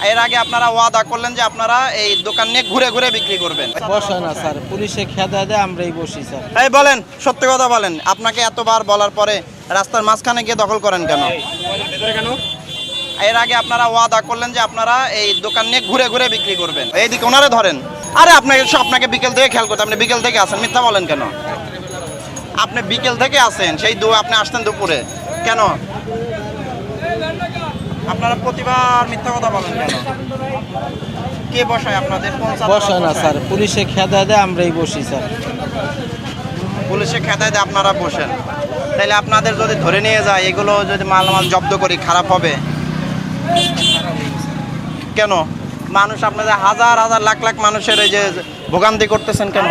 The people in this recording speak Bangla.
এর আগে আপনারা ওয়াদা করলেন যে আপনারা এই দোকান নিয়ে ঘুরে ঘুরে বিক্রি করবেন। বসে না স্যার, পুলিশে খেদা দেয়, আমরাই বসি স্যার। এই বলেন, সত্যি কথা বলেন, আপনাকে এতবার বলার পরে রাস্তার মাঝখানে গিয়ে দখল করেন কেন? এর আগে আপনারা ওয়াদা করলেন যে আপনারা এই দোকান নিয়ে ঘুরে ঘুরে বিক্রি করবেন। এইদিকে ওনারে ধরেন। আরে আপনাকে বিকেল থেকে খেয়াল করতে, আপনি বিকেল থেকে আসেন, মিথ্যা বলেন কেন? আপনি বিকেল থেকে আসেন, আপনি আসতেন দুপুরে কেন? আপনারা প্রতিবার মিথ্যা কথা বলেন কেন? কে বসায় আপনাদের? বসে না স্যার, পুলিশে খেদা দেয়, আমরাই বসি স্যার। পুলিশে খেদায় দিয়ে আপনারা বসেন, তাইলে আপনাদের যদি ধরে নিয়ে যায়, এগুলো যদি মালামাল জব্দ করি, খারাপ হবে কেন? মানুষ আপনাদের হাজার হাজার লাখ লাখ মানুষের এই যে ভোগান্তি করতেছেন কেন?